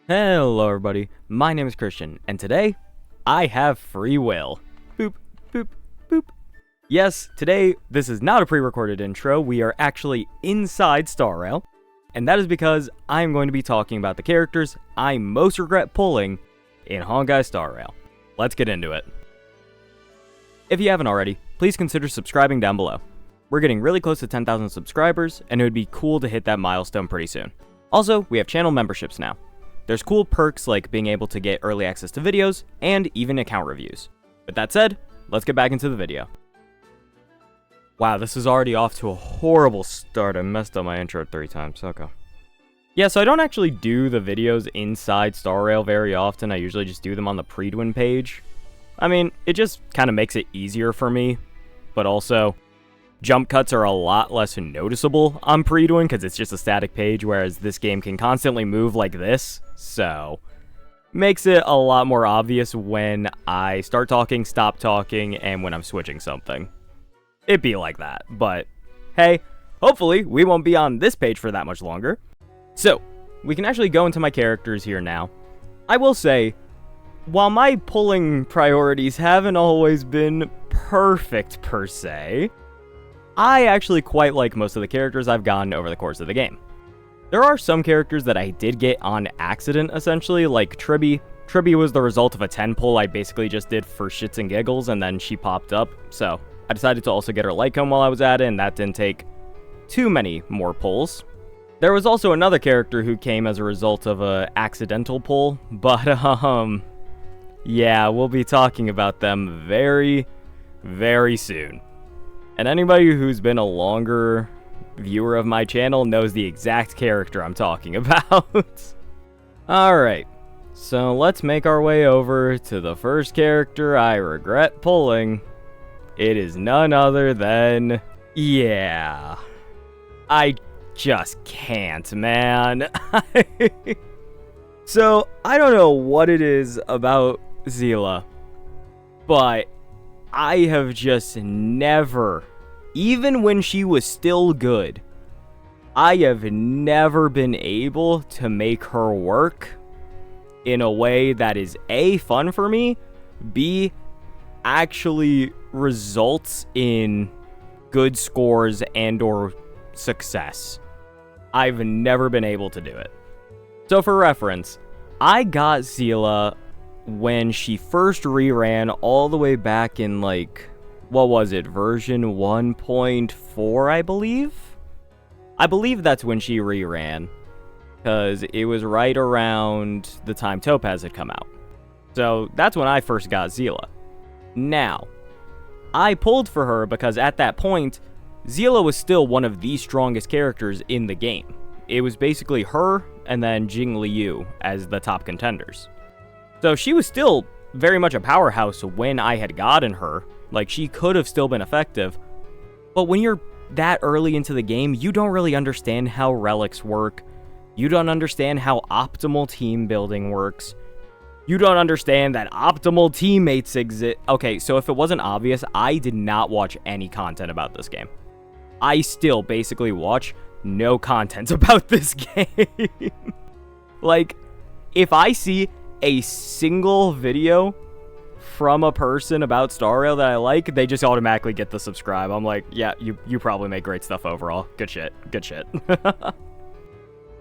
Hello everybody, my name is Christian, and today, I have free will. Boop, boop, boop. Yes, today, this is not a pre-recorded intro, we are actually inside Star Rail, and that is because I am going to be talking about the characters I most regret pulling in Honkai Star Rail. Let's get into it. If you haven't already, please consider subscribing down below. We're getting really close to 10,000 subscribers, and it would be cool to hit that milestone pretty soon. Also, we have channel memberships now. There's cool perks like being able to get early access to videos, and even account reviews. With that said, let's get back into the video. Wow, this is already off to a horrible start. I messed up my intro 3 times, okay. Yeah, so I don't actually do the videos inside Star Rail very often. I usually just do them on the Predwin page. I mean, it just kind of makes it easier for me, but also, jump cuts are a lot less noticeable on Predwin because it's just a static page, whereas this game can constantly move like this, so makes it a lot more obvious when I start talking, stop talking, and when I'm switching something. It'd be like that, but hey, hopefully we won't be on this page for that much longer. So, we can actually go into my characters here now. I will say, while my pulling priorities haven't always been perfect per se, I actually quite like most of the characters I've gotten over the course of the game. There are some characters that I did get on accident, essentially, like Tribby. Tribby was the result of a 10 pull I basically just did for shits and giggles, and then she popped up, so I decided to also get her Lycomb while I was at it, and that didn't take too many more pulls. There was also another character who came as a result of a accidental pull, but, yeah, we'll be talking about them very, very soon. And anybody who's been a longer viewer of my channel knows the exact character I'm talking about. Alright, so let's make our way over to the first character I regret pulling. It is none other than... yeah. I just can't, man. So, I don't know what it is about Seele, but I have just never, even when she was still good, I have never been able to make her work in a way that is A, fun for me, B, actually results in good scores and or success. I've never been able to do it. So for reference, I got Seele when she first reran all the way back in, like, what was it, version 1.4, I believe? I believe that's when she reran, because it was right around the time Topaz had come out. So that's when I first got Seele. Now, I pulled for her because at that point, Seele was still one of the strongest characters in the game. It was basically her and then Jiaoqiu as the top contenders. So she was still very much a powerhouse when I had gotten her. Like, she could have still been effective. But when you're that early into the game, you don't really understand how relics work. You don't understand how optimal team building works. You don't understand that optimal teammates exist. Okay, so if it wasn't obvious, I did not watch any content about this game. I still basically watch no content about this game. Like, if I see a single video from a person about Star Rail that I like, they just automatically get the subscribe. I'm like, yeah, you probably make great stuff overall. Good shit. Good shit.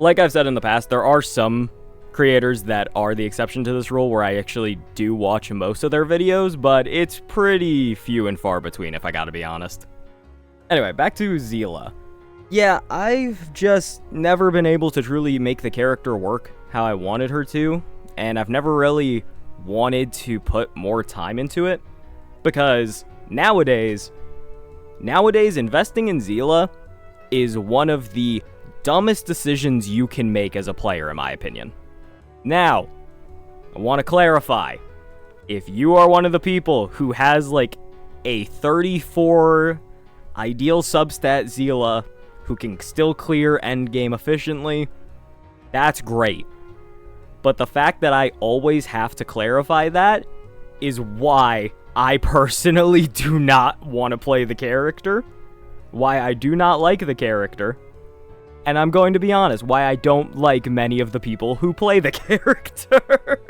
Like I've said in the past, there are some creators that are the exception to this rule where I actually do watch most of their videos, but it's pretty few and far between, if I gotta be honest. Anyway, back to Seele. Yeah, I've just never been able to truly make the character work how I wanted her to, and I've never really wanted to put more time into it, because nowadays investing in Seele is one of the dumbest decisions you can make as a player, in my opinion. Now, I want to clarify, if you are one of the people who has like a 34 ideal substat Seele who can still clear endgame efficiently, that's great. But the fact that I always have to clarify that is why I personally do not want to play the character, why I do not like the character, And I'm going to be honest, why I don't like many of the people who play the character.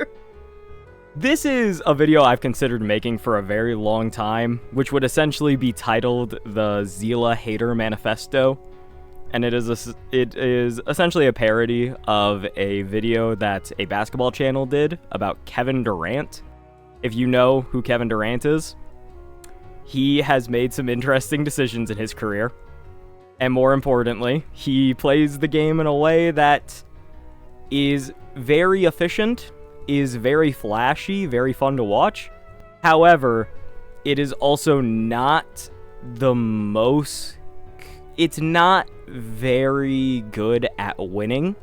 This is a video I've considered making for a very long time, which would essentially be titled the Seele Hater Manifesto. And it is essentially a parody of a video that a basketball channel did about Kevin Durant. If you know who Kevin Durant is, he has made some interesting decisions in his career. And more importantly, he plays the game in a way that is very efficient, is very flashy, very fun to watch. However, it is also not the most... It's not very good at winning,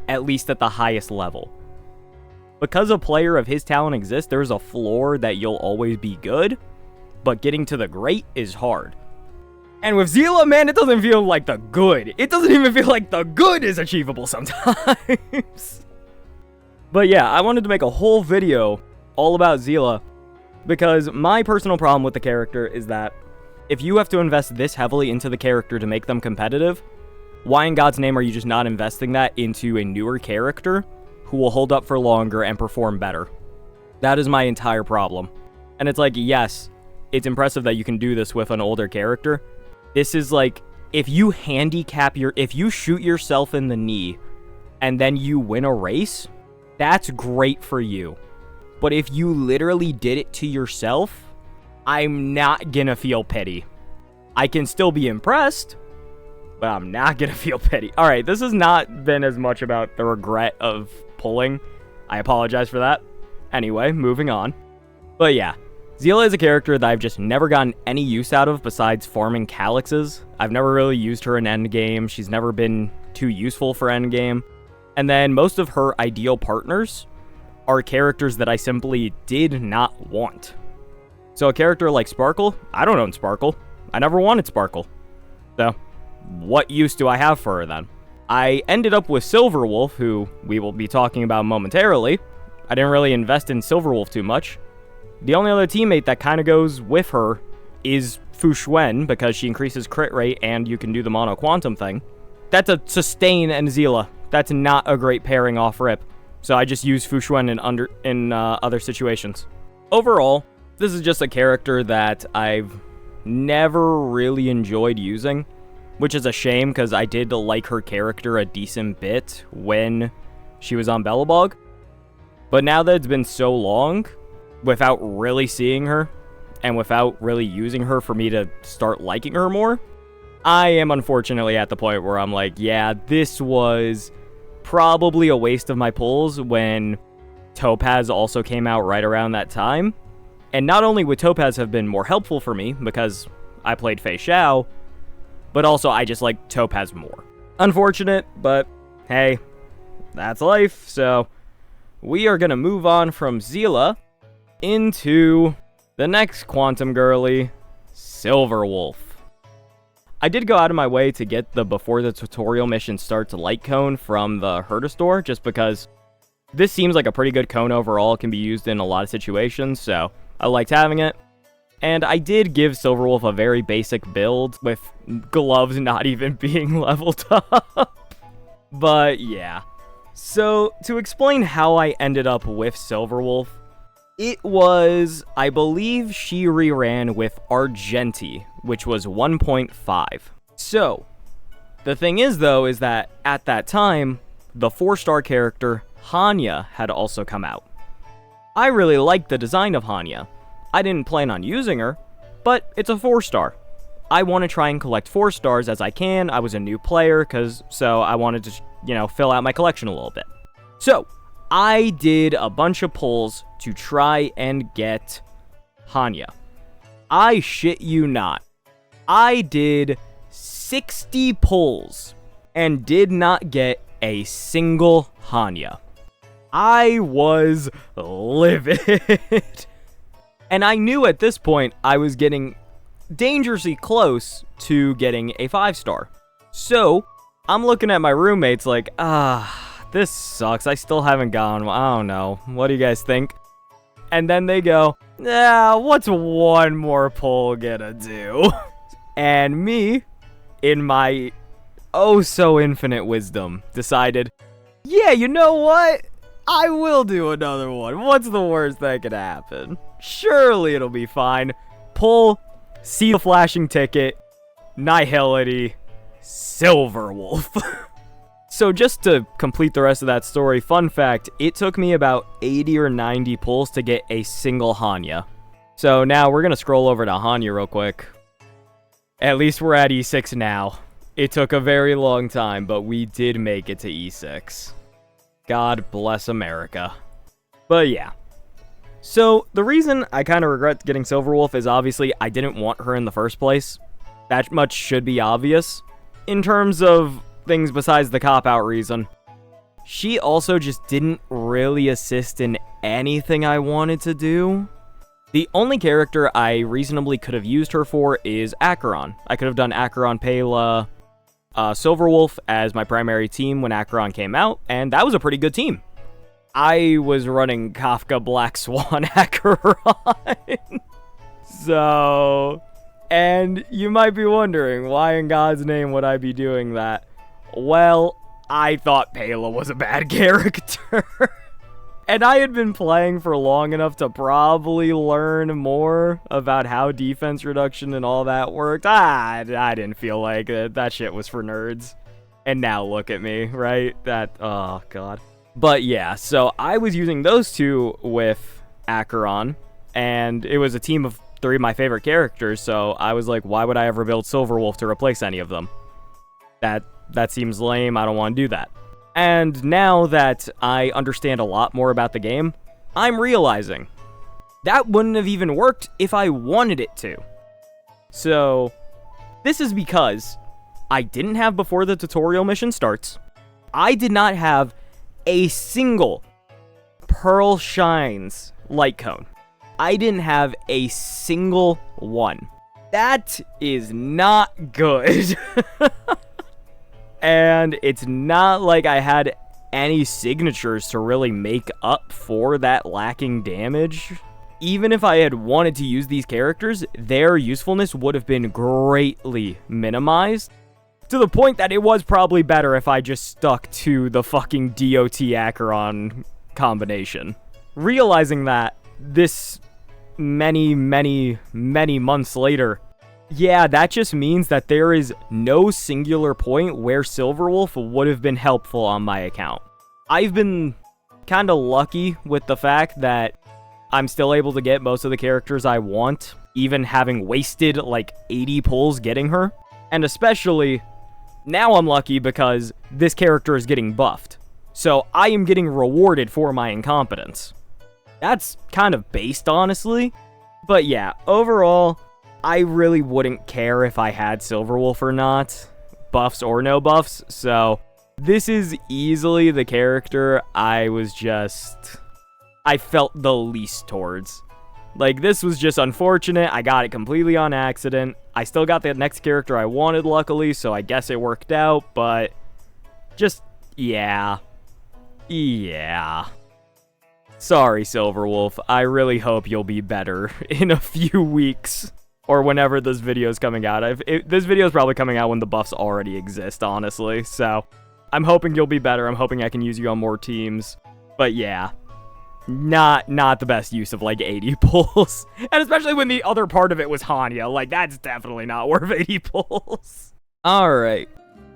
at least at the highest level. Because a player of his talent exists, there's a floor that you'll always be good, but getting to the great is hard. And with Seele, man, it doesn't feel like the good. It doesn't even feel like the good is achievable sometimes. But yeah, I wanted to make a whole video all about Seele, because my personal problem with the character is that if you have to invest this heavily into the character to make them competitive, why in God's name are you just not investing that into a newer character who will hold up for longer and perform better? That is my entire problem. And it's like, yes, it's impressive that you can do this with an older character. This is like, if you shoot yourself in the knee and then you win a race, that's great for you. But if you literally did it to yourself, I'm not gonna feel pity. I can still be impressed, but I'm not gonna feel pity. Alright, this has not been as much about the regret of pulling. I apologize for that. Anyway, moving on. But yeah, Seele is a character that I've just never gotten any use out of besides farming calyxes. I've never really used her in endgame. She's never been too useful for endgame. And then most of her ideal partners are characters that I simply did not want. So a character like Sparkle, I don't own Sparkle. I never wanted Sparkle. So, what use do I have for her then? I ended up with Silverwolf, who we will be talking about momentarily. I didn't really invest in Silverwolf too much. The only other teammate that kind of goes with her is Xuan, because she increases crit rate and you can do the mono quantum thing. That's a sustain and Seele. That's not a great pairing off rip. So I just use Xuan in other situations. Overall, this is just a character that I've never really enjoyed using, which is a shame because I did like her character a decent bit when she was on Belobog. But now that it's been so long, without really seeing her, and without really using her for me to start liking her more, I am unfortunately at the point where I'm like, yeah, this was probably a waste of my pulls when Topaz also came out right around that time. And not only would Topaz have been more helpful for me because I played Fei Xiao, but also I just like Topaz more. Unfortunate, but hey, that's life. So we are going to move on from Seele into the next quantum girly, Silverwolf. I did go out of my way to get the before the tutorial mission starts light cone from the herder store, just because this seems like a pretty good cone overall. It can be used in a lot of situations, so I liked having it. And I did give Silverwolf a very basic build, with gloves not even being leveled up. But yeah. So, to explain how I ended up with Silverwolf, it was, I believe she reran with Argenti, which was 1.5. So, the thing is though, is that at that time, the 4-star character, Hanya, had also come out. I really liked the design of Hanya. I didn't plan on using her, but it's a 4-star. I want to try and collect 4 stars as I can. I was a new player, so I wanted to, fill out my collection a little bit. So, I did a bunch of pulls to try and get Hanya. I shit you not. I did 60 pulls and did not get a single Hanya. I was livid. And I knew at this point I was getting dangerously close to getting a 5-star. So, I'm looking at my roommates like, this sucks. I still haven't gone. I don't know. What do you guys think? And then they go, what's one more pull gonna do? And me, in my oh so infinite wisdom, decided, yeah, you know what? I will do another one. What's the worst that could happen? Surely it'll be fine. Pull, see the flashing ticket, Nihility, Silverwolf. So just to complete the rest of that story, fun fact, it took me about 80 or 90 pulls to get a single Hanya. So now we're going to scroll over to Hanya real quick. At least we're at E6 now. It took a very long time, but we did make it to E6. God bless America. But yeah. So the reason I kind of regret getting Silverwolf is obviously I didn't want her in the first place. That much should be obvious. In terms of things besides the cop-out reason, she also just didn't really assist in anything I wanted to do. The only character I reasonably could have used her for is Acheron. I could have done Acheron, Pela, Silverwolf as my primary team when Acheron came out, and that was a pretty good team. I was running Kafka, Black Swan, Acheron. So, and you might be wondering, why in God's name would I be doing that? Well, I thought Pela was a bad character. And I had been playing for long enough to probably learn more about how defense reduction and all that worked. I didn't feel like that shit was for nerds. And now look at me, right? Oh god. But yeah, so I was using those two with Acheron, and it was a team of 3 of my favorite characters, so I was like, why would I ever build Silverwolf to replace any of them? That seems lame, I don't want to do that. And now that I understand a lot more about the game, I'm realizing that wouldn't have even worked if I wanted it to. So, this is because I didn't have before the tutorial mission starts. I did not have a single Pearl Shines light cone. I didn't have a single one. That is not good. And it's not like I had any signatures to really make up for that lacking damage. Even if I had wanted to use these characters, their usefulness would have been greatly minimized. To the point that it was probably better if I just stuck to the fucking DOT Acheron combination. Realizing that this many months later, yeah, that just means that there is no singular point where Silverwolf would have been helpful on my account. I've been kind of lucky with the fact that I'm still able to get most of the characters I want, even having wasted like 80 pulls getting her. And especially, now I'm lucky because this character is getting buffed. So I am getting rewarded for my incompetence. That's kind of based, honestly. But yeah, overall, I really wouldn't care if I had Silverwolf or not, buffs or no buffs, so this is easily the character I felt the least towards. Like, this was just unfortunate, I got it completely on accident. I still got the next character I wanted, luckily, so I guess it worked out, but just, yeah. Sorry, Silverwolf, I really hope you'll be better in a few weeks. Or whenever this video is coming out. This video is probably coming out when the buffs already exist, honestly. So, I'm hoping you'll be better. I'm hoping I can use you on more teams. But yeah, not the best use of like 80 pulls. And especially when the other part of it was Hanya. Like, that's definitely not worth 80 pulls. Alright.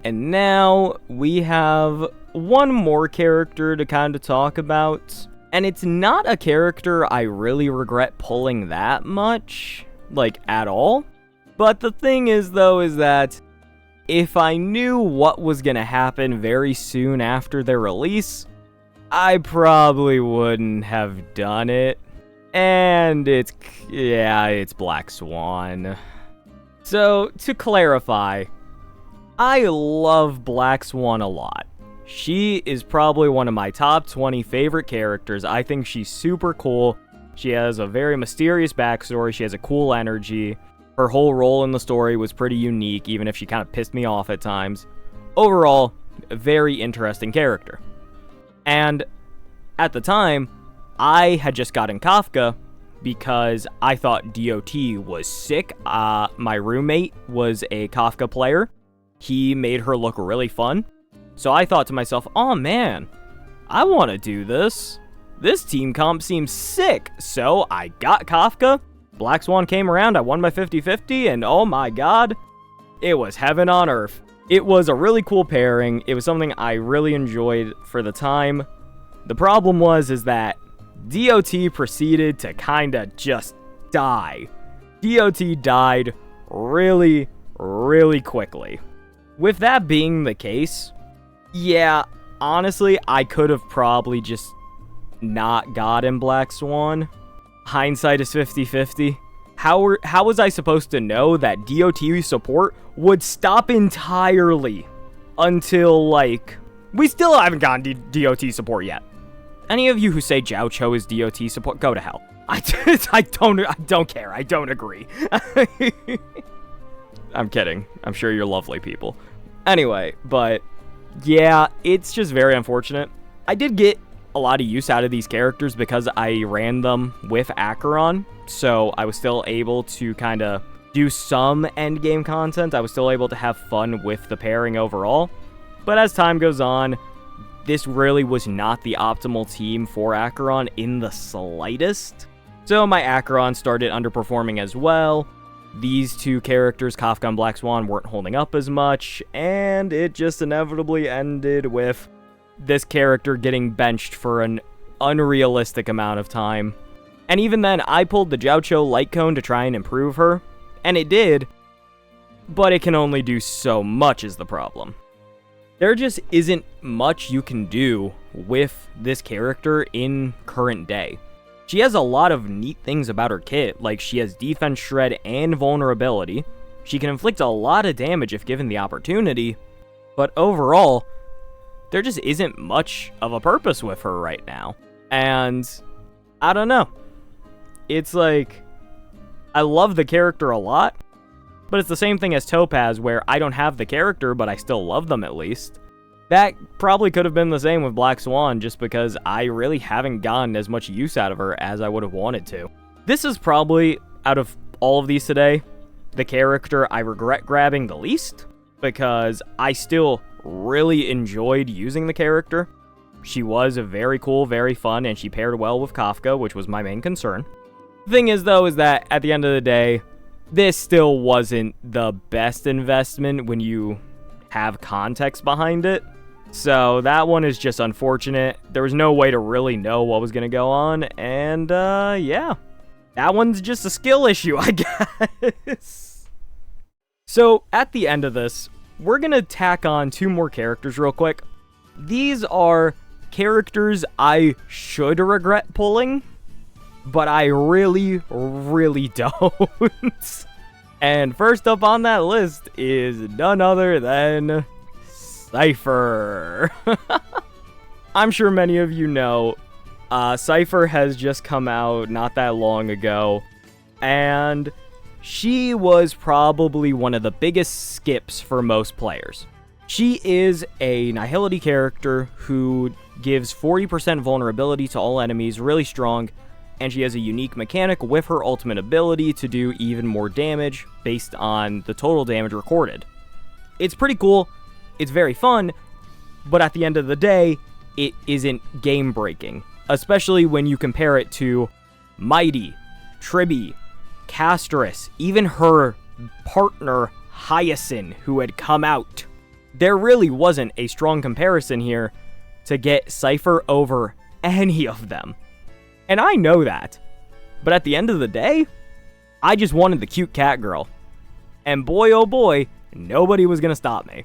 And now we have one more character to kind of talk about. And it's not a character I really regret pulling that much. Like, at all. But the thing is, though, is that if I knew what was gonna happen very soon after their release, I probably wouldn't have done it. And it's Black Swan. So, to clarify, I love Black Swan a lot. She is probably one of my top 20 favorite characters. I think she's super cool. She has a very mysterious backstory, she has a cool energy, her whole role in the story was pretty unique, even if she kind of pissed me off at times. Overall, a very interesting character. And at the time, I had just gotten Kafka because I thought DOT was sick. My roommate was a Kafka player. he made her look really fun. So I thought to myself, oh man, I want to do this. This team comp seems sick. So I got Kafka. Black Swan came around, I won my 50-50, and oh my god, it was heaven on earth. It was a really cool pairing. It was something I really enjoyed for the time. The problem is that DOT proceeded to kinda just die. DOT died really, really quickly. With that being the case, yeah, honestly, I could have probably just not gotten Black Swan. Hindsight is 50-50. How was I supposed to know that DOT support would stop entirely until, like, we still haven't gotten DOT support yet. Any of you who say Jiaoqiu is DOT support, go to hell. I don't care. I don't agree. I'm kidding. I'm sure you're lovely people. Anyway, but yeah, it's just very unfortunate. I did get a lot of use out of these characters because I ran them with Acheron, so I was still able to kind of do some endgame content. I was still able to have fun with the pairing overall. But as time goes on, this really was not the optimal team for Acheron in the slightest. So my Acheron started underperforming as well. These two characters, Kafka and Black Swan, weren't holding up as much, and it just inevitably ended with this character getting benched for an unrealistic amount of time. And even then, I pulled the Jiaoqiu Light Cone to try and improve her, and it did, but it can only do so much is the problem. There just isn't much you can do with this character in current day. She has a lot of neat things about her kit, like she has defense shred and vulnerability. She can inflict a lot of damage if given the opportunity, but overall, there just isn't much of a purpose with her right now. And I don't know. It's like, I love the character a lot, but it's the same thing as Topaz, where I don't have the character, but I still love them at least. That probably could have been the same with Black Swan, just because I really haven't gotten as much use out of her as I would have wanted to. This is probably, out of all of these today, the character I regret grabbing the least, because I still really enjoyed using the character. She was very cool, very fun, and she paired well with Kafka, which was my main concern. The thing is, though, is that at the end of the day, this still wasn't the best investment when you have context behind it. So that one is just unfortunate. There was no way to really know what was going to go on, and yeah. That one's just a skill issue, I guess. So at the end of this, we're going to tack on 2 more characters real quick. These are characters I should regret pulling, but I really, really don't. And first up on that list is none other than Cypher. I'm sure many of you know, Cypher has just come out not that long ago, and she was probably one of the biggest skips for most players. She is a Nihility character who gives 40% vulnerability to all enemies, really strong, and she has a unique mechanic with her ultimate ability to do even more damage based on the total damage recorded. It's pretty cool, it's very fun, but at the end of the day, it isn't game-breaking, especially when you compare it to Mighty, Tribby, Castris, even her partner Hyacinth, who had come out. There really wasn't a strong comparison here to get Cypher over any of them. And I know that, but at the end of the day, I just wanted the cute cat girl. And boy oh boy, nobody was gonna stop me.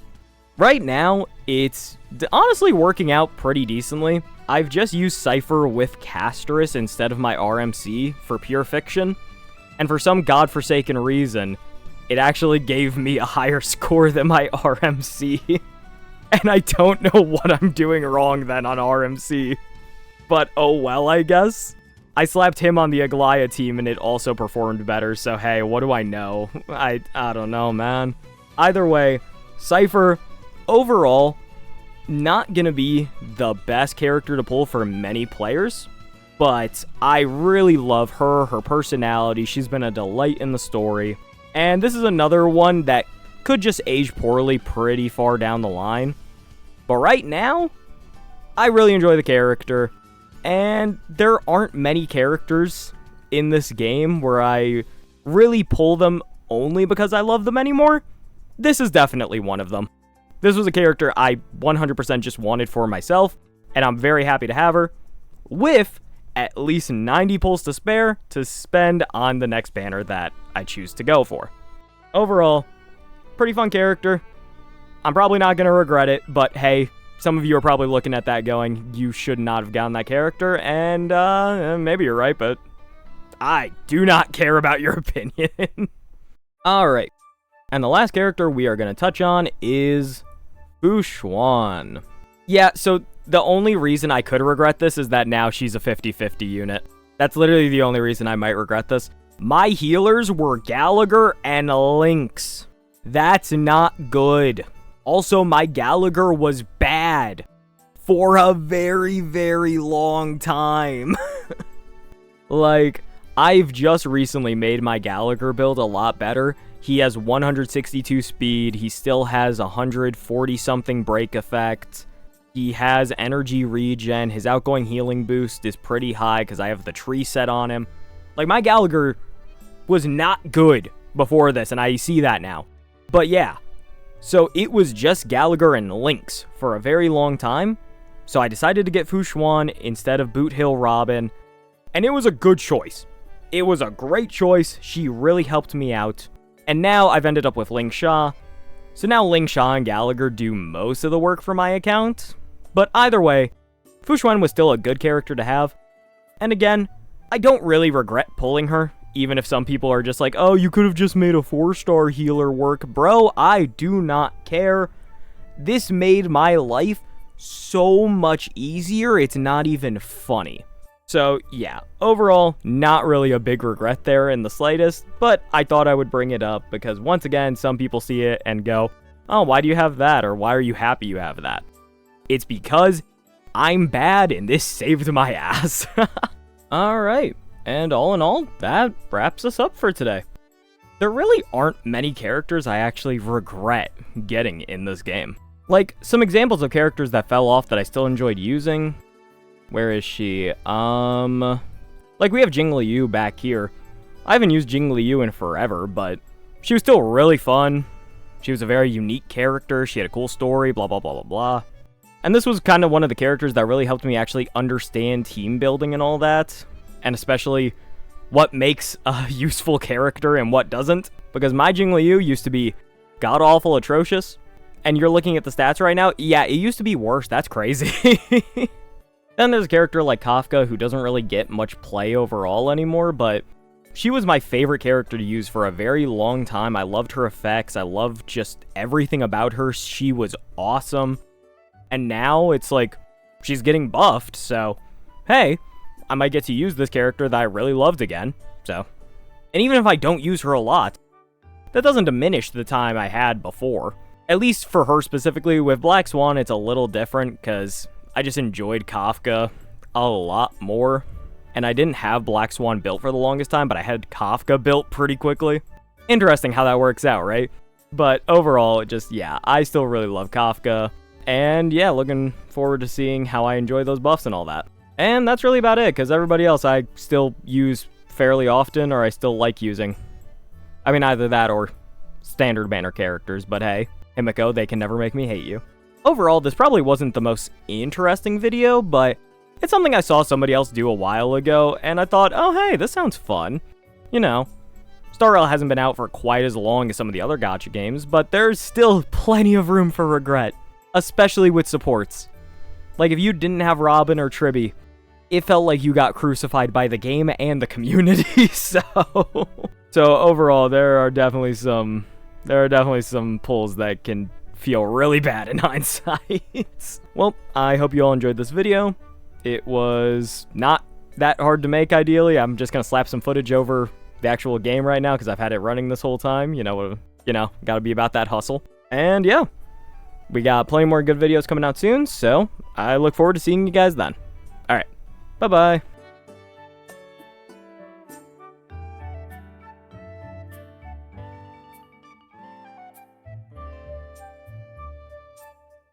Right now, it's honestly working out pretty decently. I've just used Cypher with Castris instead of my RMC for pure fiction, and for some godforsaken reason, it actually gave me a higher score than my RMC. And I don't know what I'm doing wrong then on RMC. But oh well, I guess. I slapped him on the Aglaya team and it also performed better, so hey, what do I know? I don't know, man. Either way, Cypher, overall, not gonna be the best character to pull for many players, but I really love her personality, she's been a delight in the story, and this is another one that could just age poorly pretty far down the line. But right now, I really enjoy the character, and there aren't many characters in this game where I really pull them only because I love them anymore. This is definitely one of them. This was a character I 100% just wanted for myself, and I'm very happy to have her, with at least 90 pulls to spare to spend on the next banner that I choose to go for. Overall, pretty fun character. I'm probably not going to regret it, but hey, some of you are probably looking at that going, you should not have gotten that character, and maybe you're right, but I do not care about your opinion. Alright, and the last character we are going to touch on is Xuan. Yeah, so the only reason I could regret this is that now she's a 50-50 unit. That's literally the only reason I might regret this. My healers were Gallagher and Lynx. That's not good. Also, my Gallagher was bad for a very, very long time. Like, I've just recently made my Gallagher build a lot better. He has 162 speed. He still has 140-something break effect. He has energy regen. His outgoing healing boost is pretty high because I have the tree set on him. Like, my Gallagher was not good before this, and I see that now. But yeah, so it was just Gallagher and Lynx for a very long time. So I decided to get Xuan instead of Boot Hill Robin, and it was a good choice. It was a great choice. She really helped me out. And now I've ended up with Ling Sha. So now Ling Sha and Gallagher do most of the work for my account. But either way, Xuan was still a good character to have. And again, I don't really regret pulling her, even if some people are just like, oh, you could have just made a 4-star healer work. Bro, I do not care. This made my life so much easier, it's not even funny. So yeah, overall, not really a big regret there in the slightest, but I thought I would bring it up because once again, some people see it and go, oh, why do you have that? Or why are you happy you have that? It's because I'm bad and this saved my ass. Alright, and all in all, that wraps us up for today. There really aren't many characters I actually regret getting in this game. Like, some examples of characters that fell off that I still enjoyed using. Where is she? Like, we have Xlipyth back here. I haven't used Xlipyth in forever, but she was still really fun. She was a very unique character. She had a cool story, blah, blah, blah, blah, blah. And this was kind of one of the characters that really helped me actually understand team building and all that. And especially what makes a useful character and what doesn't. Because my Xlipyth used to be god-awful atrocious. And you're looking at the stats right now, yeah, it used to be worse. That's crazy. Then there's a character like Kafka who doesn't really get much play overall anymore, but she was my favorite character to use for a very long time. I loved her effects. I loved just everything about her. She was awesome. And now it's like she's getting buffed, so hey, I might get to use this character that I really loved again. So, and even if I don't use her a lot, that doesn't diminish the time I had before. At least for her specifically. With Black Swan, it's a little different because I just enjoyed Kafka a lot more. And I didn't have Black Swan built for the longest time, but I had Kafka built pretty quickly. Interesting how that works out, right? But overall, just, yeah, I still really love Kafka. And yeah, looking forward to seeing how I enjoy those buffs and all that. And that's really about it, because everybody else I still use fairly often, or I still like using. I mean, either that or standard banner characters, but hey, Himiko, they can never make me hate you. Overall, this probably wasn't the most interesting video, but it's something I saw somebody else do a while ago, and I thought, oh hey, this sounds fun. You know, Star Rail hasn't been out for quite as long as some of the other gacha games, but there's still plenty of room for regret. Especially with supports. Like, if you didn't have Robin or Tribby, it felt like you got crucified by the game and the community, so overall, there are definitely some pulls that can feel really bad in hindsight. Well, I hope you all enjoyed this video. It was not that hard to make, ideally. I'm just gonna slap some footage over the actual game right now, because I've had it running this whole time. You know, gotta be about that hustle. And yeah. We got plenty more good videos coming out soon, so I look forward to seeing you guys then. Alright, bye-bye.